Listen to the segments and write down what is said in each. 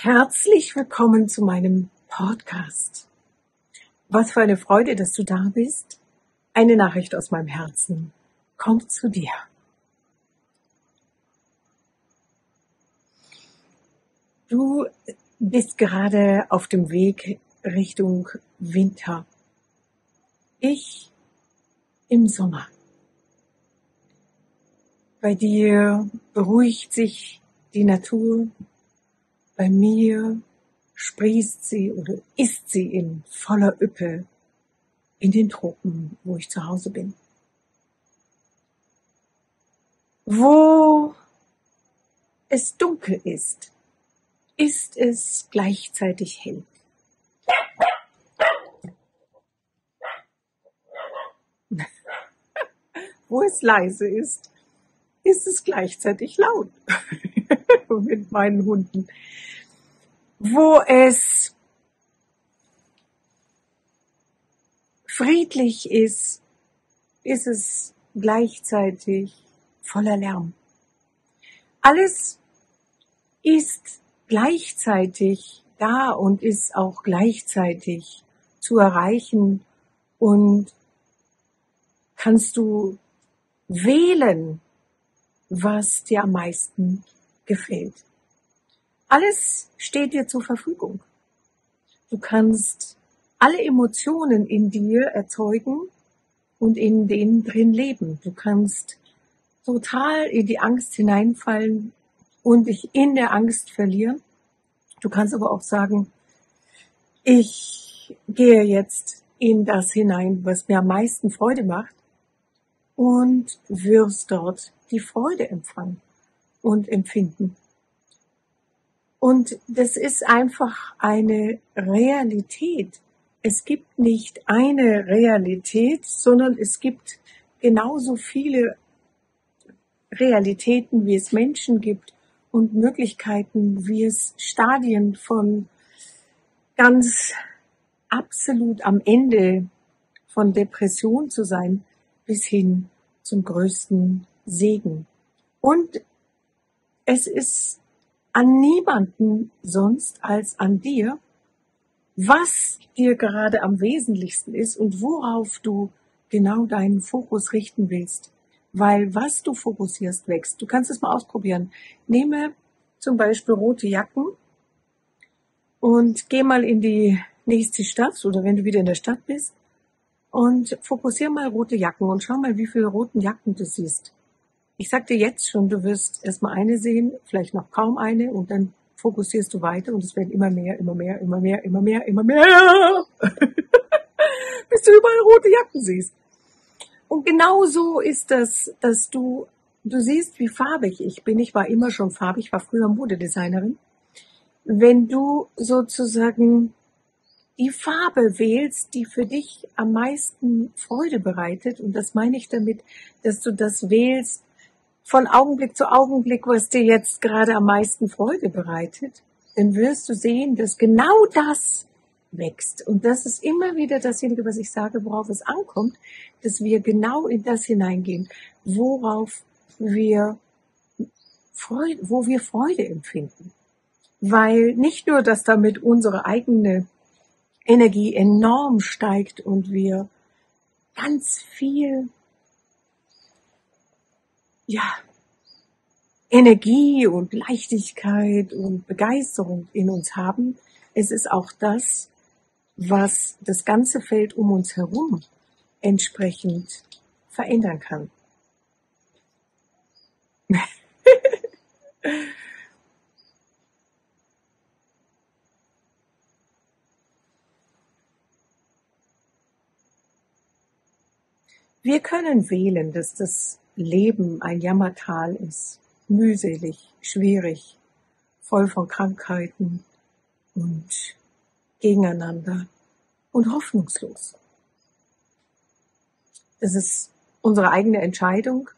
Herzlich willkommen zu meinem Podcast. Was für eine Freude, dass du da bist. Eine Nachricht aus meinem Herzen kommt zu dir. Du bist gerade auf dem Weg Richtung Winter. Ich im Sommer. Bei dir beruhigt sich die Natur. Bei mir sprießt sie oder ist sie in voller Üppe in den Tropen, wo ich zu Hause bin. Wo es dunkel ist, ist es gleichzeitig hell. Wo es leise ist es gleichzeitig laut. Mit meinen Hunden. Wo es friedlich ist es gleichzeitig voller Lärm. Alles ist gleichzeitig da und ist auch gleichzeitig zu erreichen und kannst du wählen, was dir am meisten gefällt. Alles steht dir zur Verfügung. Du kannst alle Emotionen in dir erzeugen und in denen drin leben. Du kannst total in die Angst hineinfallen und dich in der Angst verlieren. Du kannst aber auch sagen, ich gehe jetzt in das hinein, was mir am meisten Freude macht, und wirst dort die Freude empfangen und empfinden. Und das ist einfach eine Realität. Es gibt nicht eine Realität, sondern es gibt genauso viele Realitäten, wie es Menschen gibt und Möglichkeiten, wie es Stadien von ganz absolut am Ende von Depression zu sein, bis hin zum größten Segen. Und es ist an niemanden sonst als an dir, was dir gerade am wesentlichsten ist und worauf du genau deinen Fokus richten willst. Weil was du fokussierst, wächst. Du kannst es mal ausprobieren. Nehme zum Beispiel rote Jacken und geh mal in die nächste Stadt oder wenn du wieder in der Stadt bist und fokussier mal rote Jacken und schau mal, wie viele roten Jacken du siehst. Ich sag dir jetzt schon, du wirst erstmal eine sehen, vielleicht noch kaum eine und dann fokussierst du weiter und es werden immer mehr, immer mehr, immer mehr, immer mehr, immer mehr, bis du überall rote Jacken siehst. Und genau so ist das, dass du siehst, wie farbig ich bin. Ich war immer schon farbig, ich war früher Modedesignerin. Wenn du sozusagen die Farbe wählst, die für dich am meisten Freude bereitet, und das meine ich damit, dass du das wählst von Augenblick zu Augenblick, was dir jetzt gerade am meisten Freude bereitet, dann wirst du sehen, dass genau das wächst. Und das ist immer wieder dasjenige, was ich sage, worauf es ankommt, dass wir genau in das hineingehen, wo wir Freude empfinden. Weil nicht nur, dass damit unsere eigene Energie enorm steigt und wir ganz viel, Energie und Leichtigkeit und Begeisterung in uns haben. Es ist auch das, was das ganze Feld um uns herum entsprechend verändern kann. Wir können wählen, dass das Leben ein Jammertal ist, mühselig, schwierig, voll von Krankheiten und gegeneinander und hoffnungslos. Das ist unsere eigene Entscheidung,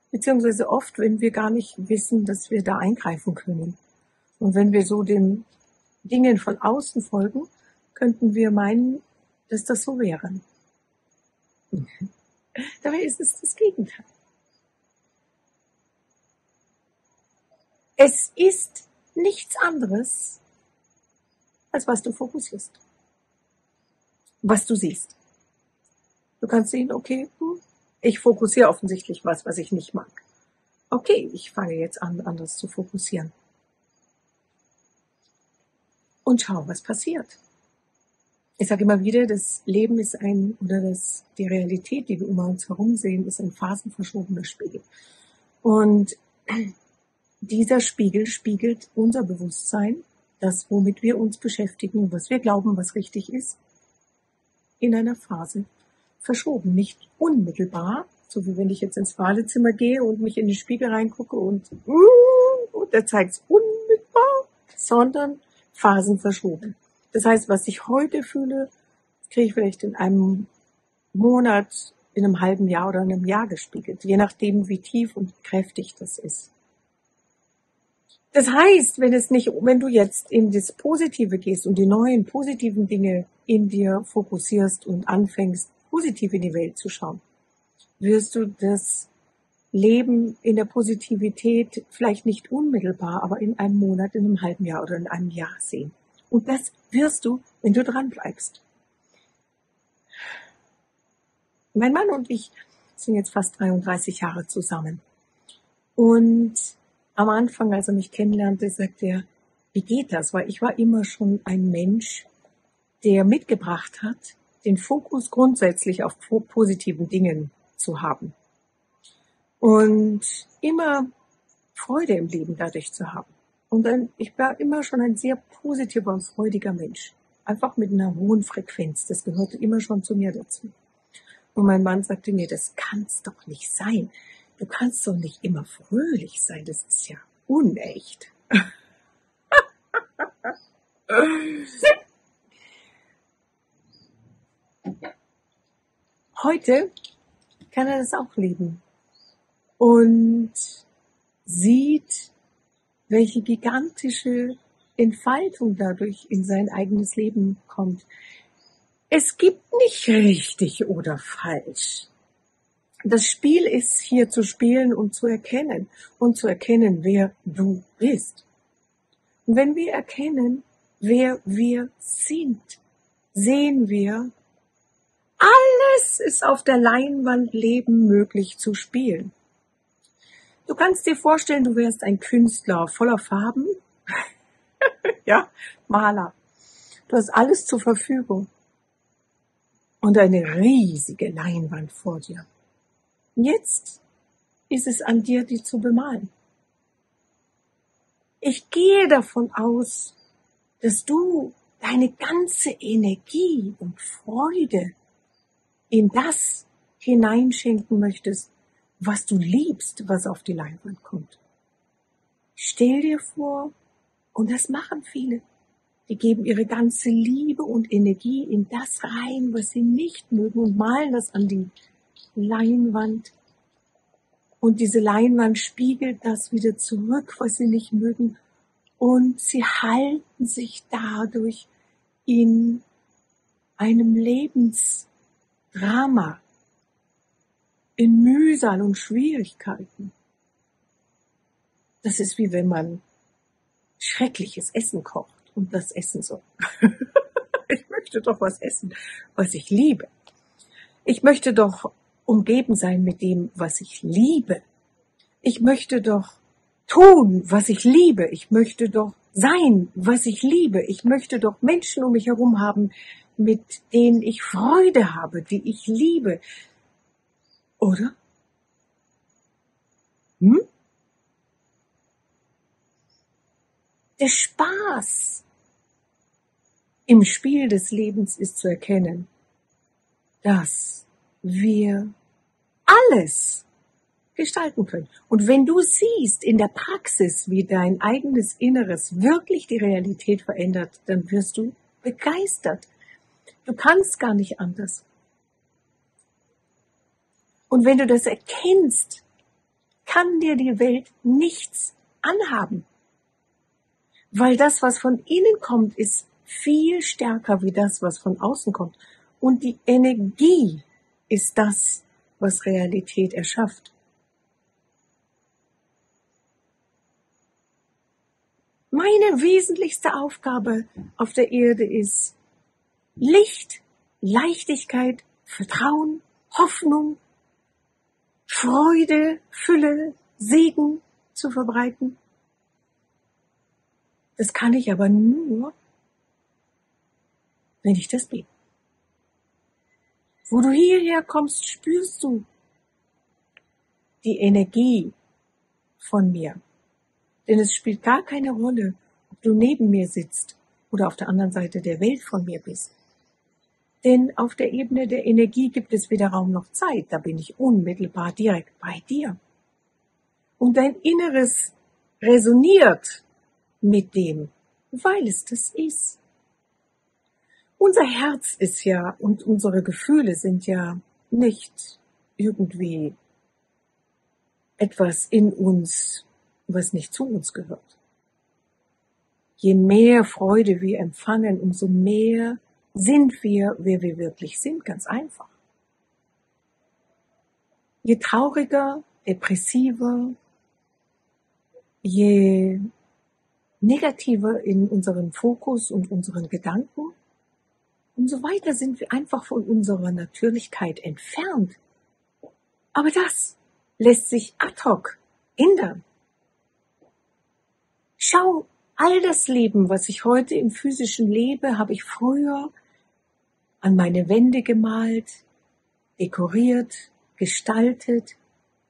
beziehungsweise oft, wenn wir gar nicht wissen, dass wir da eingreifen können. Und wenn wir so den Dingen von außen folgen, könnten wir meinen, dass das so wäre. Dabei ist es das Gegenteil. Es ist nichts anderes als was du fokussierst, was du siehst. Du kannst sehen, okay, ich fokussiere offensichtlich was ich nicht mag. Okay, ich fange jetzt an, anders zu fokussieren. Und schau, was passiert. Ich sage immer wieder, das Leben ist die Realität, die wir um uns herum sehen, ist ein phasenverschobener Spiegel. Und dieser Spiegel spiegelt unser Bewusstsein, das, womit wir uns beschäftigen, was wir glauben, was richtig ist, in einer Phase verschoben. Nicht unmittelbar, so wie wenn ich jetzt ins Badezimmer gehe und mich in den Spiegel reingucke und der zeigt es unmittelbar, sondern phasenverschoben. Das heißt, was ich heute fühle, kriege ich vielleicht in einem Monat, in einem halben Jahr oder in einem Jahr gespiegelt, je nachdem, wie tief und kräftig das ist. Das heißt, wenn du jetzt in das Positive gehst und die neuen positiven Dinge in dir fokussierst und anfängst, positiv in die Welt zu schauen, wirst du das Leben in der Positivität vielleicht nicht unmittelbar, aber in einem Monat, in einem halben Jahr oder in einem Jahr sehen. Und das wirst du, wenn du dran bleibst. Mein Mann und ich sind jetzt fast 33 Jahre zusammen. Und am Anfang, als er mich kennenlernte, sagte er, wie geht das? Weil ich war immer schon ein Mensch, der mitgebracht hat, den Fokus grundsätzlich auf positiven Dingen zu haben. Und immer Freude im Leben dadurch zu haben. Und ich war immer schon ein sehr positiver und freudiger Mensch. Einfach mit einer hohen Frequenz. Das gehörte immer schon zu mir dazu. Und mein Mann sagte mir, das kann's doch nicht sein. Du kannst doch nicht immer fröhlich sein. Das ist ja unecht. Heute kann er das auch leben. Und sieht, welche gigantische Entfaltung dadurch in sein eigenes Leben kommt. Es gibt nicht richtig oder falsch. Das Spiel ist hier zu spielen und zu erkennen, wer du bist. Und wenn wir erkennen, wer wir sind, sehen wir, alles ist auf der Leinwand Leben möglich zu spielen. Du kannst dir vorstellen, du wärst ein Künstler voller Farben, ja, Maler. Du hast alles zur Verfügung und eine riesige Leinwand vor dir. Jetzt ist es an dir, die zu bemalen. Ich gehe davon aus, dass du deine ganze Energie und Freude in das hineinschenken möchtest, was du liebst, was auf die Leinwand kommt. Stell dir vor, und das machen viele, die geben ihre ganze Liebe und Energie in das rein, was sie nicht mögen und malen das an die Leinwand. Und diese Leinwand spiegelt das wieder zurück, was sie nicht mögen. Und sie halten sich dadurch in einem Lebensdrama, in Mühsal und Schwierigkeiten. Das ist wie wenn man schreckliches Essen kocht und das essen soll. Ich möchte doch was essen, was ich liebe. Ich möchte doch umgeben sein mit dem, was ich liebe. Ich möchte doch tun, was ich liebe. Ich möchte doch sein, was ich liebe. Ich möchte doch Menschen um mich herum haben, mit denen ich Freude habe, die ich liebe. Oder? Der Spaß im Spiel des Lebens ist zu erkennen, dass wir alles gestalten können. Und wenn du siehst in der Praxis, wie dein eigenes Inneres wirklich die Realität verändert, dann wirst du begeistert. Du kannst gar nicht anders. Und wenn du das erkennst, kann dir die Welt nichts anhaben. Weil das, was von innen kommt, ist viel stärker wie das, was von außen kommt. Und die Energie ist das, was Realität erschafft. Meine wesentlichste Aufgabe auf der Erde ist Licht, Leichtigkeit, Vertrauen, Hoffnung, Freude, Fülle, Segen zu verbreiten. Das kann ich aber nur, wenn ich das bin. Wo du hierher kommst, spürst du die Energie von mir. Denn es spielt gar keine Rolle, ob du neben mir sitzt oder auf der anderen Seite der Welt von mir bist. Denn auf der Ebene der Energie gibt es weder Raum noch Zeit. Da bin ich unmittelbar direkt bei dir. Und dein Inneres resoniert mit dem, weil es das ist. Unser Herz ist ja und unsere Gefühle sind ja nicht irgendwie etwas in uns, was nicht zu uns gehört. Je mehr Freude wir empfangen, umso mehr sind wir, wer wir wirklich sind, ganz einfach. Je trauriger, depressiver, je negativer in unserem Fokus und unseren Gedanken, umso weiter sind wir einfach von unserer Natürlichkeit entfernt. Aber das lässt sich ad hoc ändern. Schau, all das Leben, was ich heute im physischen lebe, habe ich früher an meine Wände gemalt, dekoriert, gestaltet.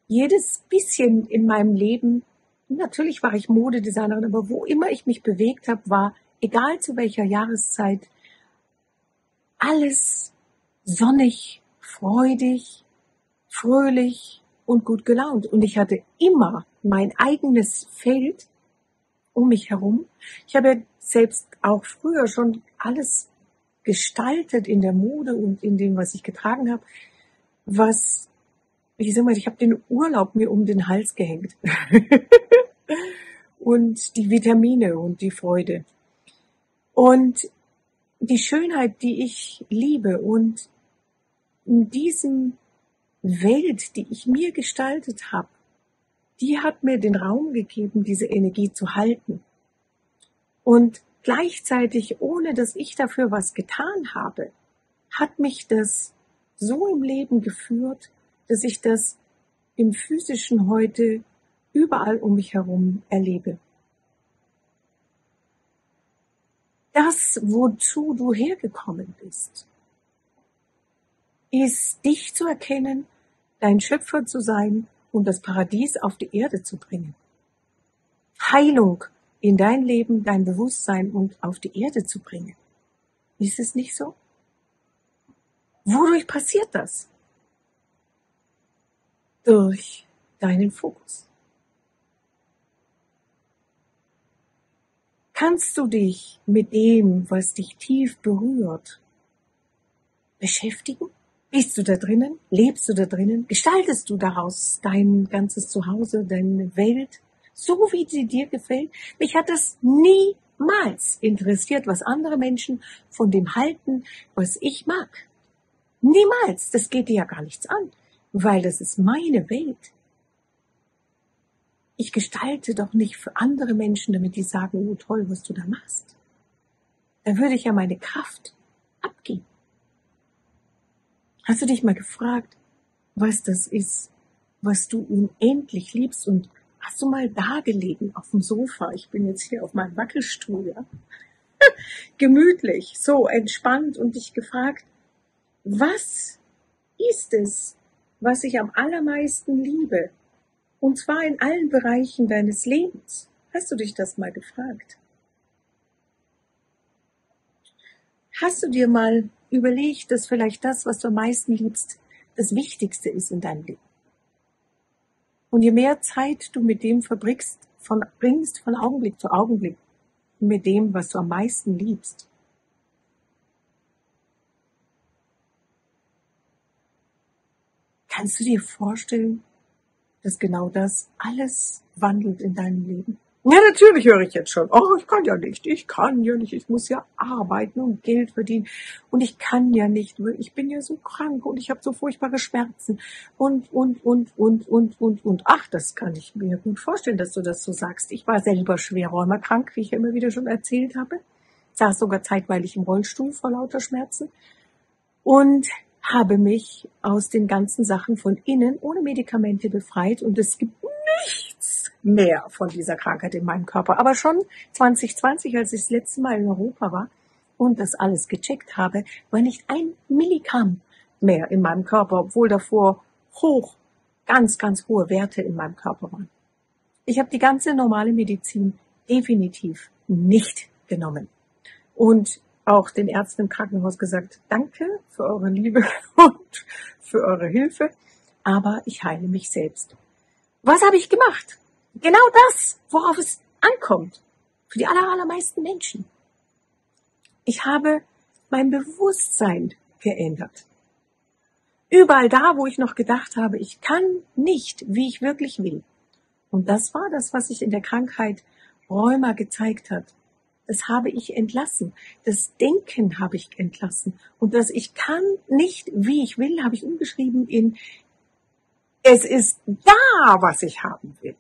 Jedes bisschen in meinem Leben, natürlich war ich Modedesignerin, aber wo immer ich mich bewegt habe, war, egal zu welcher Jahreszeit, alles sonnig, freudig, fröhlich und gut gelaunt. Und ich hatte immer mein eigenes Feld um mich herum. Ich habe selbst auch früher schon alles gestaltet in der Mode und in dem, was ich getragen habe, was, ich habe den Urlaub mir um den Hals gehängt. Und die Vitamine und die Freude. Und die Schönheit, die ich liebe und in diesem Welt, die ich mir gestaltet habe, die hat mir den Raum gegeben, diese Energie zu halten. Und gleichzeitig, ohne dass ich dafür was getan habe, hat mich das so im Leben geführt, dass ich das im Physischen heute überall um mich herum erlebe. Das, wozu du hergekommen bist, ist, dich zu erkennen, dein Schöpfer zu sein und das Paradies auf die Erde zu bringen. Heilung in dein Leben, dein Bewusstsein und auf die Erde zu bringen. Ist es nicht so? Wodurch passiert das? Durch deinen Fokus. Kannst du dich mit dem, was dich tief berührt, beschäftigen? Bist du da drinnen? Lebst du da drinnen? Gestaltest du daraus dein ganzes Zuhause, deine Welt, so wie sie dir gefällt? Mich hat das niemals interessiert, was andere Menschen von dem halten, was ich mag. Niemals. Das geht dir ja gar nichts an, weil das ist meine Welt. Ich gestalte doch nicht für andere Menschen, damit die sagen, oh toll, was du da machst. Da würde ich ja meine Kraft abgeben. Hast du dich mal gefragt, was das ist, was du unendlich liebst? Und hast du mal da gelegen auf dem Sofa? Ich bin jetzt hier auf meinem Wackelstuhl, ja? Gemütlich, so entspannt und dich gefragt, was ist es, was ich am allermeisten liebe? Und zwar in allen Bereichen deines Lebens. Hast du dich das mal gefragt? Hast du dir mal überlegt, dass vielleicht das, was du am meisten liebst, das Wichtigste ist in deinem Leben? Und je mehr Zeit du mit dem verbringst, von Augenblick zu Augenblick, mit dem, was du am meisten liebst, kannst du dir vorstellen, dass genau das alles wandelt in deinem Leben? Ja, natürlich höre ich jetzt schon. Oh, ich kann ja nicht, ich muss ja arbeiten und Geld verdienen und ich kann ja nicht, ich bin ja so krank und ich habe so furchtbare Schmerzen und. Ach, das kann ich mir gut vorstellen, dass du das so sagst. Ich war selber schwer rheumakrank, wie ich ja immer wieder schon erzählt habe. Saß sogar zeitweilig im Rollstuhl vor lauter Schmerzen und habe mich aus den ganzen Sachen von innen ohne Medikamente befreit und es gibt nichts mehr von dieser Krankheit in meinem Körper. Aber schon 2020, als ich das letzte Mal in Europa war und das alles gecheckt habe, war nicht ein Milligramm mehr in meinem Körper, obwohl davor ganz, ganz hohe Werte in meinem Körper waren. Ich habe die ganze normale Medizin definitiv nicht genommen. Und auch den Ärzten im Krankenhaus gesagt, danke für eure Liebe und für eure Hilfe, aber ich heile mich selbst. Was habe ich gemacht? Genau das, worauf es ankommt, für die allermeisten Menschen. Ich habe mein Bewusstsein geändert. Überall da, wo ich noch gedacht habe, ich kann nicht, wie ich wirklich will. Und das war das, was sich in der Krankheit Rheuma gezeigt hat. Das habe ich entlassen. Das Denken habe ich entlassen. Und das ich kann nicht, wie ich will, habe ich umgeschrieben in es ist da, was ich haben will.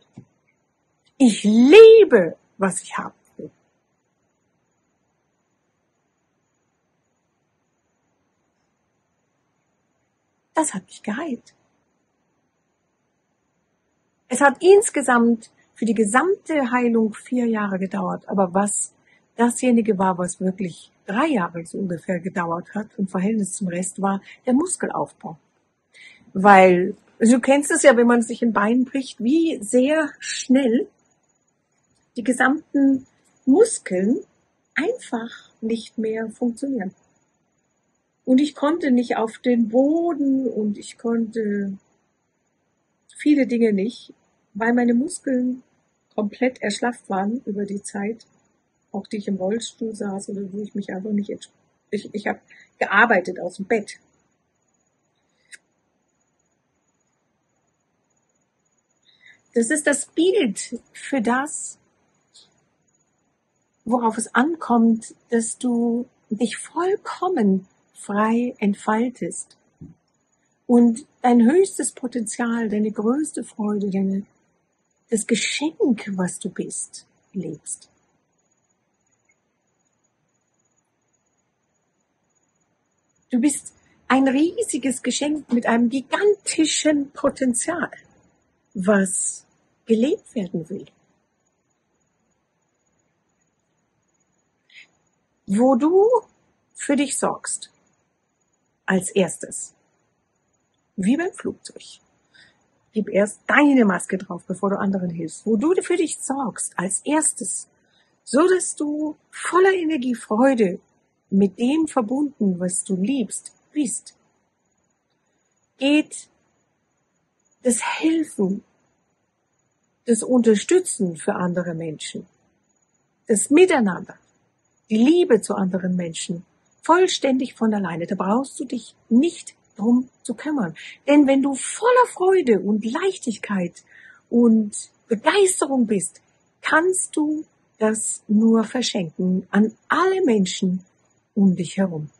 Ich liebe, was ich haben will. Das hat mich geheilt. Es hat insgesamt für die gesamte Heilung 4 Jahre gedauert. Aber was dasjenige war, was wirklich 3 Jahre so ungefähr gedauert hat, im Verhältnis zum Rest, war der Muskelaufbau. Weil, du kennst es ja, wenn man sich ein Bein bricht, wie sehr schnell die gesamten Muskeln einfach nicht mehr funktionieren. Und ich konnte nicht auf den Boden und ich konnte viele Dinge nicht, weil meine Muskeln komplett erschlafft waren über die Zeit, auch die ich im Rollstuhl saß oder wo ich mich einfach nicht, ich habe gearbeitet aus dem Bett. Das ist das Bild für das, worauf es ankommt, dass du dich vollkommen frei entfaltest und dein höchstes Potenzial, deine größte Freude, das Geschenk, was du bist, lebst. Du bist ein riesiges Geschenk mit einem gigantischen Potenzial, was gelebt werden will. Wo du für dich sorgst, als erstes, wie beim Flugzeug. Gib erst deine Maske drauf, bevor du anderen hilfst. Wo du für dich sorgst, als erstes, so dass du voller Energie, Freude, mit dem verbunden, was du liebst, bist, geht das Helfen, das Unterstützen für andere Menschen, das Miteinander, die Liebe zu anderen Menschen, vollständig von alleine. Da brauchst du dich nicht drum zu kümmern. Denn wenn du voller Freude und Leichtigkeit und Begeisterung bist, kannst du das nur verschenken an alle Menschen um dich herum.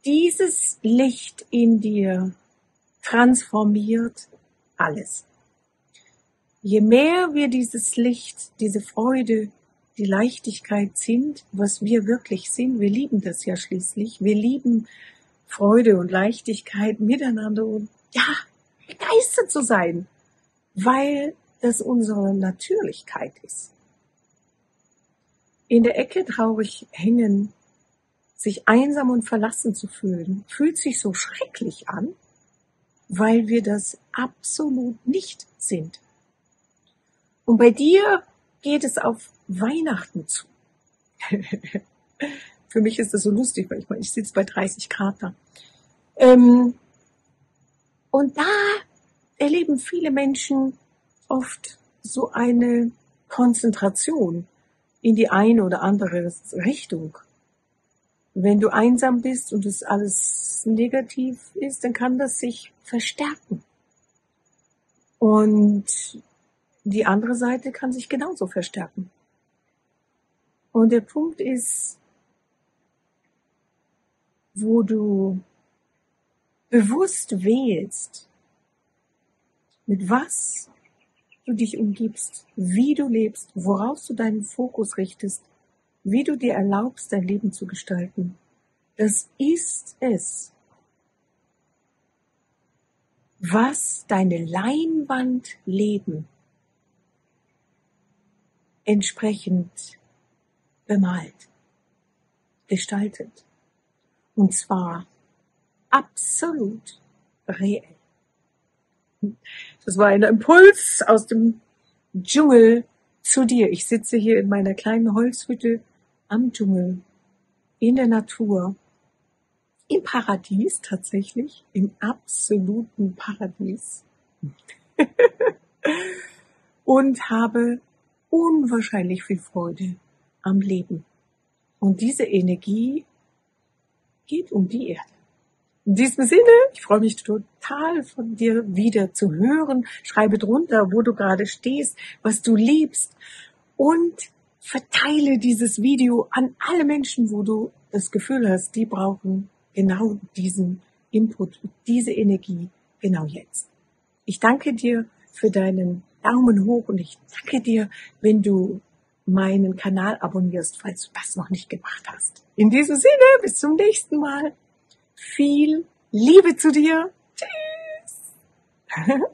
Dieses Licht in dir transformiert alles. Je mehr wir dieses Licht, diese Freude, die Leichtigkeit sind, was wir wirklich sind, wir lieben das ja schließlich, wir lieben Freude und Leichtigkeit miteinander und ja, begeistert zu sein, weil das unsere Natürlichkeit ist. In der Ecke traurig hängen, sich einsam und verlassen zu fühlen, fühlt sich so schrecklich an, weil wir das absolut nicht sind. Und bei dir geht es auf Weihnachten zu. Für mich ist das so lustig, weil ich sitze bei 30 Grad da. Und da erleben viele Menschen oft so eine Konzentration in die eine oder andere Richtung. Wenn du einsam bist und es alles negativ ist, dann kann das sich verstärken. Und die andere Seite kann sich genauso verstärken. Und der Punkt ist, wo du bewusst wählst, mit was du dich umgibst, wie du lebst, worauf du deinen Fokus richtest, wie du dir erlaubst, dein Leben zu gestalten. Das ist es, was deine Leinwandleben entsprechend bemalt, gestaltet. Und zwar absolut reell. Das war ein Impuls aus dem Dschungel zu dir. Ich sitze hier in meiner kleinen Holzhütte am Dschungel, in der Natur, im Paradies tatsächlich, im absoluten Paradies. Und habe unwahrscheinlich viel Freude am Leben. Und diese Energie geht um die Erde. In diesem Sinne, ich freue mich total von dir wieder zu hören. Schreibe drunter, wo du gerade stehst, was du liebst und verteile dieses Video an alle Menschen, wo du das Gefühl hast, die brauchen genau diesen Input, diese Energie genau jetzt. Ich danke dir für deinen Daumen hoch und ich danke dir, wenn du meinen Kanal abonnierst, falls du das noch nicht gemacht hast. In diesem Sinne, bis zum nächsten Mal. Viel Liebe zu dir. Tschüss.